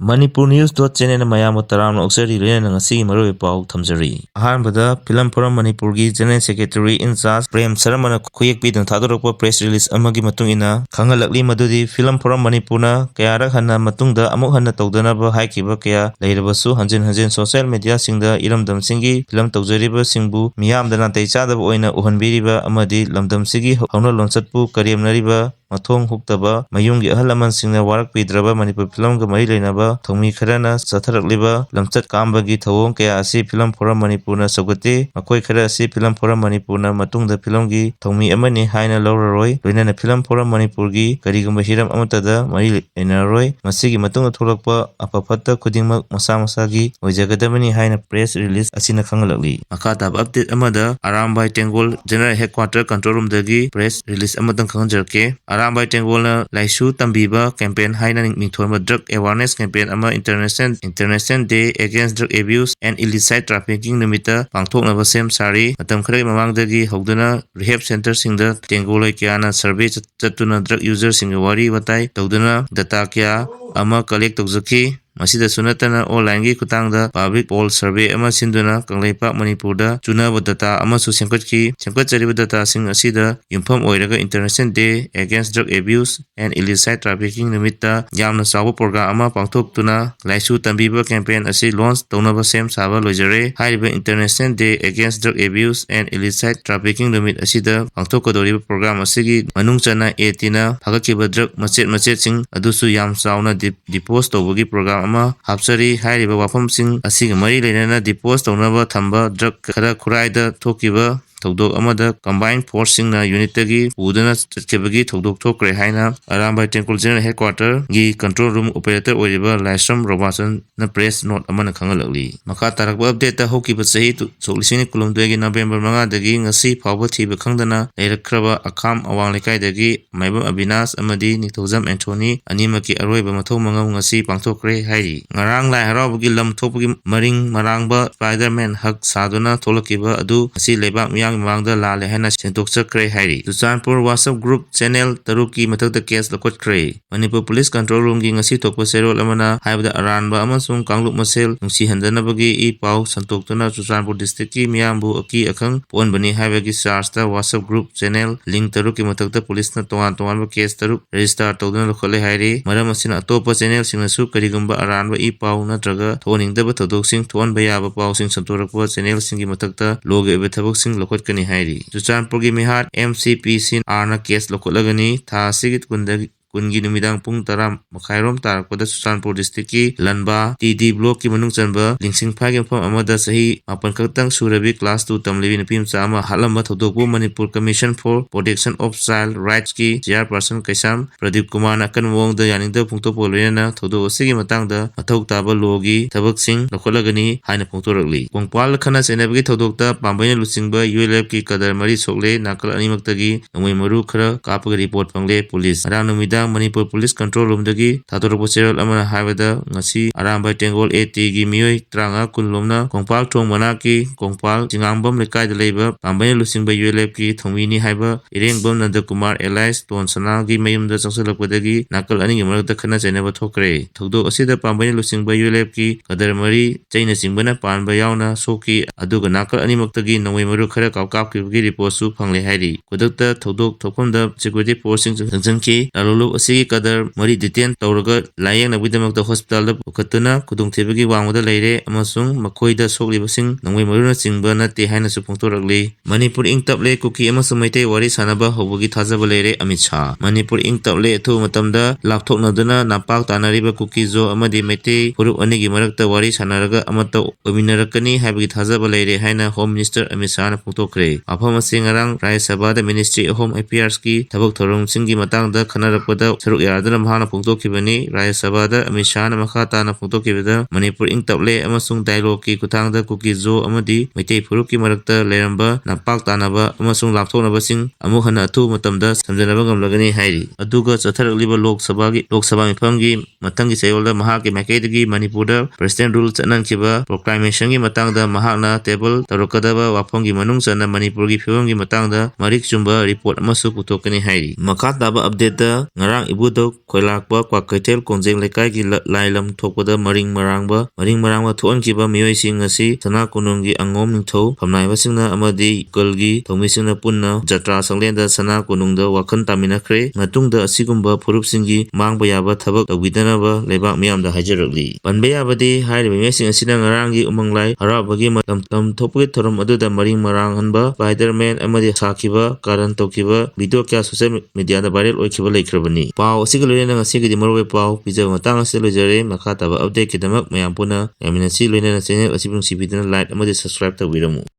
Manipur News channel mayam taram oxeri lena ngasi maroi pau thamjari. Ahanbada Film Forum Manipurgi General Secretary in charge Prem Saramana khuyek pi dang thadorokpa press release amagi matung ina khangalakli madudi Film Forum Manipurna kayara hanna matungda amuk hanna tawdanaba haikiba kaya leirabasu hanjin social media singda iramdam singi film tawjariba singbu miyamdana teichadaba oina uhanbiriba amadi lamdam sigi hauna lonsatpu kariamnariba mathong huktaba mayunggi ahal laman singna warak pidraba Manipur film ga mari leinaba thongmi kharana satharakliba lamchat kamba gi thouwong kaya asi Film Forum Manipurna sougtte makoi khara asi Film Forum Manipurna matungda film gi thongmi amani haina loraroi loinana Film Forum Manipur gi karigumba hiram amatada mari leinaroi masigi matungda tholakpa apafatta khudingmak masa gi oijagadamani haina press release asina khangalakli makhatab update amada Arambai Tengol General Headquarter Control Room dagi press release amadang khangjarke Arambai Tengolna laisu tambiba campaign haina ningthorma drug awareness campaign ama International Day Against Drug Abuse and Illicit Trafficking numita pangthoknaba sem sari matam khara mamangdagi hogduna rehab center singda Tengolai kyana survey chatuna drug user singa wari watai tawduna data kya ama collect tawjaki masida sunatana online gi kutangda public poll survey ama sinduna kanglaipak Manipurda chunaba data ama su semkatchariba data sing asida yumpham oiraga International Day Against Drug Abuse and Illicit Trafficking numitta yamna sawa program ama pangthoktuna laisu tambiba campaign asi launch tawnaba sem saba loijare haiba International Day Against Drug Abuse and Illicit Trafficking numit asida pangthokkodoriba program asigi manungchana 18 phagakiba drug machet sing adusu yam sauna depose tawbagi program ama hapsari hairiba wafamsing asiga mari leinana depose tawnaba thamba drug khara khuraida thokiba thogdok amada combined force singna unit tagi udana chatkebagi thogdok thokre haina Arambai Tengol General Headquarter gi control room operator oiriba Laisram Robertson na press note amana khangalakli makha tarakba update ta hokiba sahi soklisini kulumdegi November 5 dagi ngasi phawba thiba khangdana leirakraba akham awang lekai dagi maibam Abinash amadi Nithojam Anthony animaki aroiba mathau mangam ngasi pangthokre hairi ngarang lai harawbagi lam thopagi maring marangba Spiderman hak saduna tholakiba adu asi lebak mangda lale haina sentokchakre hairi Suchanpur WhatsApp group channel taruki mathakta case lakotkre Manipur Police Control Room gi ngasi thokpa serol amana haibda aranba amasung kangluk masel nungsi handanabagi i pau santoktuna Suchanpur district ki miyambu aki akhang ponbani haibagi charge ta WhatsApp group channel link taruki mathakta police na tongan case taruk register tawduna lokhale hairi maram asina atopa channel singnasu karigumba aranba i pau natraga thoningdaba thodok sing thonba yaba pau sing santorakpa channel singi mathakta loge ebe thabok sing kani hairi Suchanpur gi mihat MCP sin arna case lokolagani tha sigit kungi numidang pung taram makhairom tarakpada Suchanpur district ki lanba TD block ki manung chanba lingsing phagem pham amada sahi apan kaktang surabi class 2 tamlebi nupim chama halamba thodokbu Manipur Commission for Protection of Child Rights ki chairperson Kaisam Pradeep Kumar na kanwong da yaningda pungtopo loina thodok asigi matangda mathok taba logi thabak sing lokolagani haina pungtorakli pongpal khana senabgi thodokta pambaina lusingba ULF ki kadar mari sokle nakal animaktagi nangmai maru khara kapaga report pangle police arang numida Manipur Police Control Room dagi thadorokpa serol amana haibada ngasi Arambai Tengol AT gi miyoi tranga kunlomna kongpal thong manaki kongpal jingangbam lekai da leiba pambaina lusingba ULF ki thongmini haiba irengbam Nanda Kumar Elias Tonsana gi mayumda changsalakpadagi nakal ani gi marakta khana chainaba thokre thogdok asida pambaina lusingba ULF ki kadar mari chaina singbana panba yauna soki aduga nakal animaktagi nongwai maru khara kapkibagi report su phangle hairi kodakta thogdok thokpamda security force sing jangjanki lalulu asigi kadar mari detain tawraga layeng nabgidamakta hospital da pukhatuna kudungthebagi wangmada leire amasung makhoida soklibasing nongwai maruna chingba nate haina su phongtorakli Manipur ingtaple kuki amasung Meitei wari sanaba hwbagi thajaba leire Amit Shah Manipur ingtaple thu matamda lapthoknaduna napak tanariba kuki zo amadi Meitei furup anigi marakta wari sanaraga amata ominarakani haibagi thajaba leire haina Home Minister Amit Shah na phongtokre afam asing ngarang Rajya Sabha da Ministry of Home Affairs ki thabak thorom singgi matangda khanarakpada saruk yardana mahana phongtokibani Rajya Sabha da Amit Shah na makha tana phongtokibada Manipur ingtaple amasung dialogue ki kuthangda kuki zo amadi Meitei furup ki marakta leiramba napak tanaba amasung lapthoknaba sing amuk hana athu matamda samjanaba ngamlagani hairi aduga chatharakliba Lok Sabha mifamgi matanggi chayolda mahakki maikaidagi Manipurda President rule chanankiba proclamation gi matangda mahakna table tarokadaba wafamgi manung chana Manipur gi phibamgi matangda marik chumba report amasu puthokani hairi makha taba update da ngarang ibudok khoilakpa kwakaitel kongjeng lekai gi lailam thokpada maring marangba thoonkiba mioising asi sana kununggi angom ningthau phamnaibasingna amadi kalgi thongmisingna punna jatra sanglenda sana kunungda wakhan taminakre matungda asigumba phurupsinggi mangba yaba thabak tawbidanaba lebak miyamda haijarakli panba yabadi hairiba miyasing asina ngarangi umanglai harabagi matam thokpagi thorom aduda maring marang hanba Spiderman amadi sakiba karan tokiba video kya social media da viral oikiba leikrabani pau asiga loina ngasigidi marwe pau pijaba matang asida lojare makha taba update kidamak mayam puna yaminasi loina channel asibung sibidana like amadi subscribe tawbiramu.